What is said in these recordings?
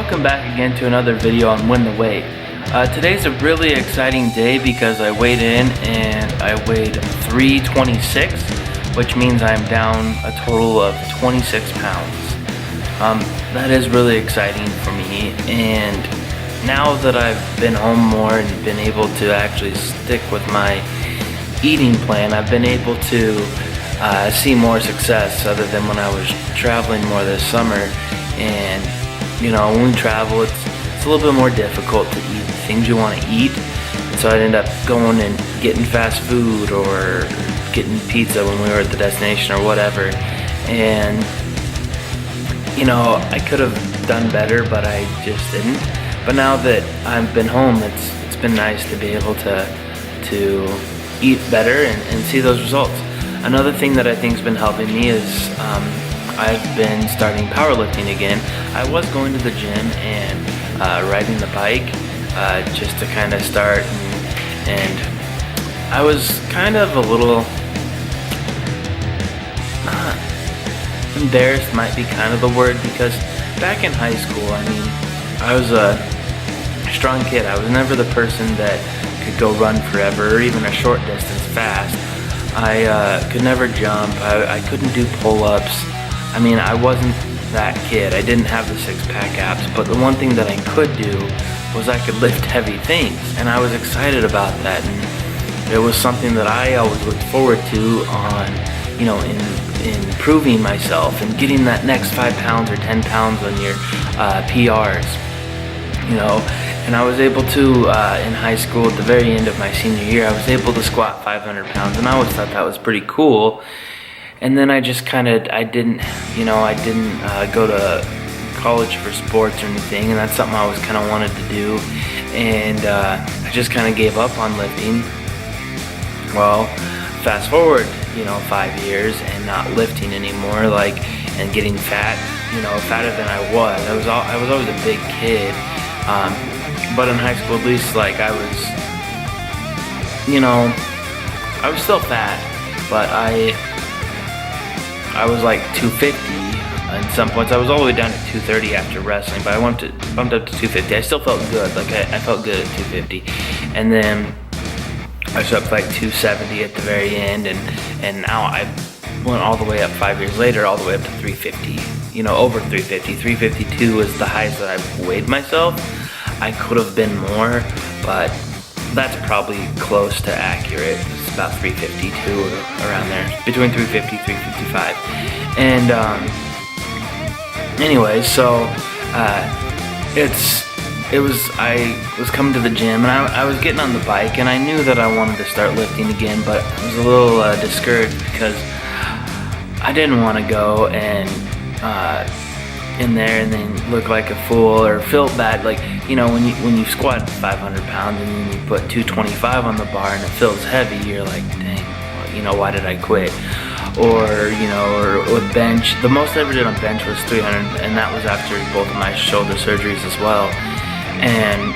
Welcome back again to another video on Win the Weight. Today's a really exciting day because I weighed in and I weighed 326, which means I'm down a total of 26 pounds. That is really exciting for me, and now that I've been home more and been able to actually stick with my eating plan, I've been able to see more success other than when I was traveling more this summer. And you know, when we travel, it's a little bit more difficult to eat things you want to eat. And so I'd end up going and getting fast food or getting pizza when we were at the destination or whatever. And you know, I could have done better, but I just didn't. But now that I've been home, it's been nice to be able to eat better and see those results. Another thing that I think has been helping me is I've been starting powerlifting again. I was going to the gym and riding the bike just to kind of start, and I was kind of a little embarrassed, might be kind of the word, because back in high school, I mean, I was a strong kid. I was never the person that could go run forever or even a short distance fast. I could never jump. I couldn't do pull-ups. I mean, I wasn't that kid. I didn't have the six-pack abs, but the one thing that I could do was I could lift heavy things, and I was excited about that, and it was something that I always looked forward to on, you know, in improving myself and getting that next 5 pounds or 10 pounds on your PRs, you know. And I was able to, in high school, at the very end of my senior year, I was able to squat 500 pounds, and I always thought that was pretty cool. And then I just kind of, I didn't go to college for sports or anything, and that's something I always kind of wanted to do. And I just kind of gave up on lifting. Well, fast forward, you know, 5 years and not lifting anymore, and getting fat, you know, fatter than I was. I was always a big kid. But in high school, at least, I was, you know, I was still fat, but I was like 250 at some points. I was all the way down to 230 after wrestling, but I bumped up to 250. I still felt good, I felt good at 250. And then I was up to 270 at the very end, and now I went all the way up 5 years later, all the way up to 350, you know, over 350. 352 was the highest that I've weighed myself. I could have been more, but that's probably close to accurate. It's about 352 or around there, between 350 355. And anyway, so I was coming to the gym, and I was getting on the bike, and I knew that I wanted to start lifting again, but I was a little discouraged because I didn't want to go and in there and then look like a fool or feel bad, you know, when you squat 500 pounds and then you put 225 on the bar and it feels heavy, you're like, dang, well, you know, why did I quit? Or, you know, or with bench, the most I ever did on bench was 300, and that was after both of my shoulder surgeries as well. And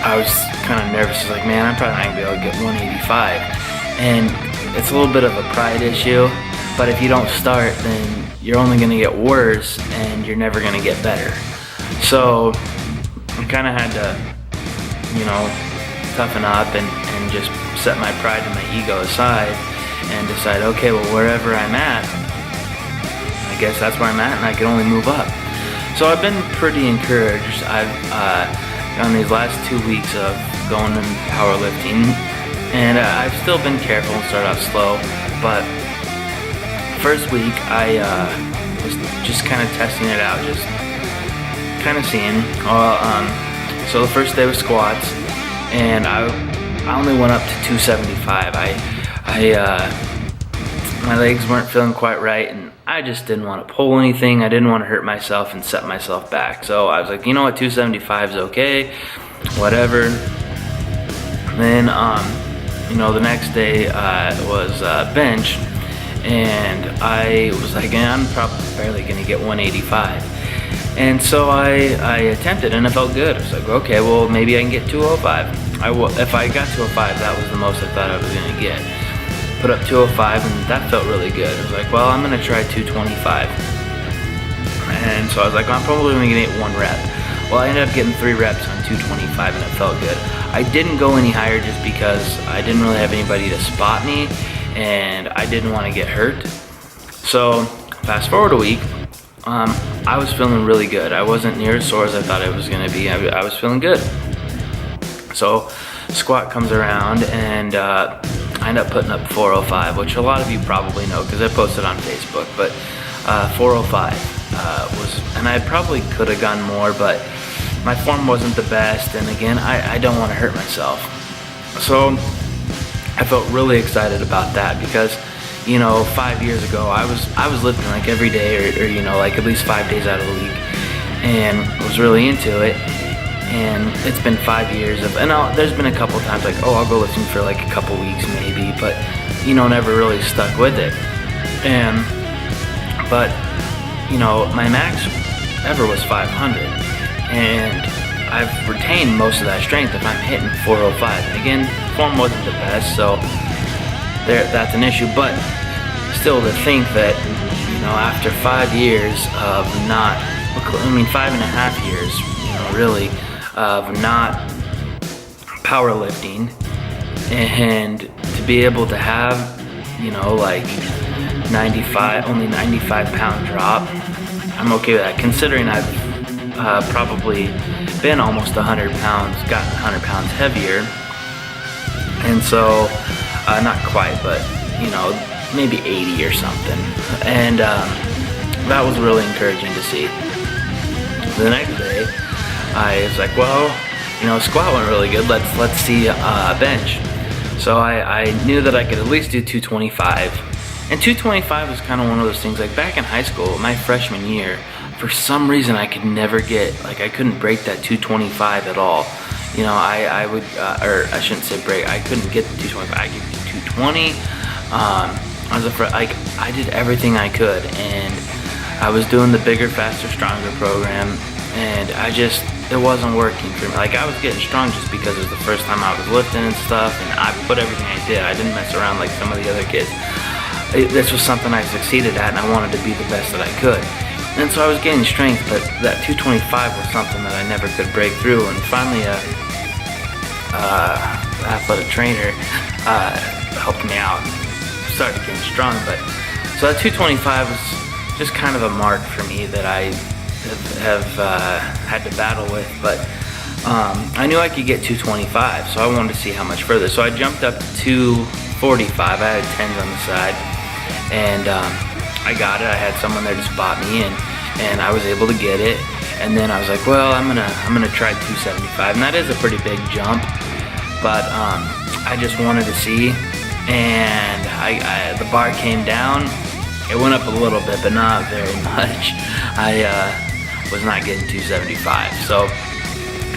I was kind of nervous. I was like, man, I'm probably not gonna be able to get 185. And it's a little bit of a pride issue, but if you don't start, then you're only gonna get worse and you're never gonna get better. So I kind of had to, you know, toughen up and just set my pride and my ego aside and decide, okay, well, wherever I'm at, I guess that's where I'm at, and I can only move up. So I've been pretty encouraged. I've on these last 2 weeks of going and powerlifting, and I've still been careful and started out slow, but first week I was just kind of testing it out, just kind of seeing. So the first day was squats, and I only went up to 275. My legs weren't feeling quite right, and I just didn't want to pull anything. I didn't want to hurt myself and set myself back. So I was like, you know what, 275 is okay, whatever. Then you know, the next day was bench, and I was like, I'm probably barely gonna get 185. And so I attempted, and it felt good. I was like, okay, well, maybe I can get 205. If I got 205, that was the most I thought I was gonna get. Put up 205, and that felt really good. I was like, well, I'm gonna try 225. And so I was like, well, I'm probably only gonna get 1 rep. Well, I ended up getting 3 reps on 225 and it felt good. I didn't go any higher just because I didn't really have anybody to spot me and I didn't want to get hurt. So fast forward a week, I was feeling really good. I wasn't near as sore as I thought I was gonna be. I was feeling good. So squat comes around and I end up putting up 405, which a lot of you probably know because I posted on Facebook, but 405 was, and I probably could have gone more, but my form wasn't the best, and again, I don't want to hurt myself. So I felt really excited about that because, you know, 5 years ago, I was lifting like every day or you know, like at least 5 days out of the week, and was really into it. And it's been 5 years of, and there's been a couple times like, oh, I'll go lifting for like a couple weeks maybe, but you know, never really stuck with it. But you know, my max ever was 500, and I've retained most of that strength if I'm hitting 405. Again, form wasn't the best, so that's an issue, but still to think that, you know, after 5 years of not, I mean 5.5 years, you know, really, of not powerlifting, and to be able to have, you know, like only 95 pound drop, I'm okay with that, considering I've probably been almost 100 pounds, gotten 100 pounds heavier. And so, not quite, but you know, maybe 80 or something. And that was really encouraging to see. The next day, I was like, well, you know, squat went really good. Let's see bench. So I knew that I could at least do 225. And 225 was kind of one of those things, like back in high school, my freshman year, for some reason I could never get, like I couldn't break that 225 at all. You know, I would, or I shouldn't say break, I couldn't get the 225, I could do 220. I did everything I could, and I was doing the bigger, faster, stronger program, and it wasn't working for me. Like I was getting strong just because it was the first time I was lifting and stuff, and I put everything I did. I didn't mess around like some of the other kids. This was something I succeeded at, and I wanted to be the best that I could. And so I was gaining strength, but that 225 was something that I never could break through. And finally, athletic trainer helped me out and started getting strong. But so that 225 was just kind of a mark for me that I have had to battle with. But I knew I could get 225, so I wanted to see how much further. So I jumped up to 245. I had 10s on the side, and I got it. I had someone there to spot me, and I was able to get it. And then I was like, well, I'm gonna try 275, and that is a pretty big jump, but I just wanted to see. And the bar came down. It went up a little bit, but not very much. I was not getting 275, so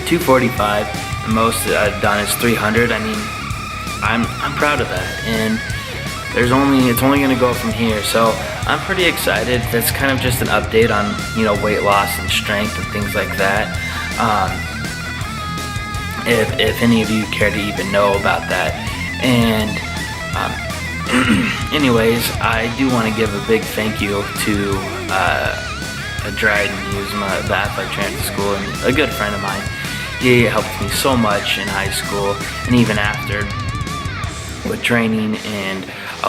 245. The most I've done is 300. I mean, I'm proud of that, and it's only going to go from here. So I'm pretty excited. That's kind of just an update on, you know, weight loss and strength and things like that. If any of you care to even know about that. And anyways, I do want to give a big thank you to Dryden. He was the athletic trainer at school and a good friend of mine. He helped me so much in high school and even after, with training and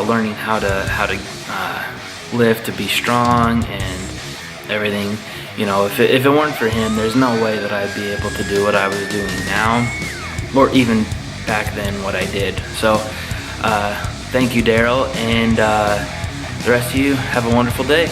learning how to lift, to be strong and everything. You know, if it weren't for him, there's no way that I'd be able to do what I was doing now, or even back then what I did. So thank you, Daryl, and the rest of you have a wonderful day.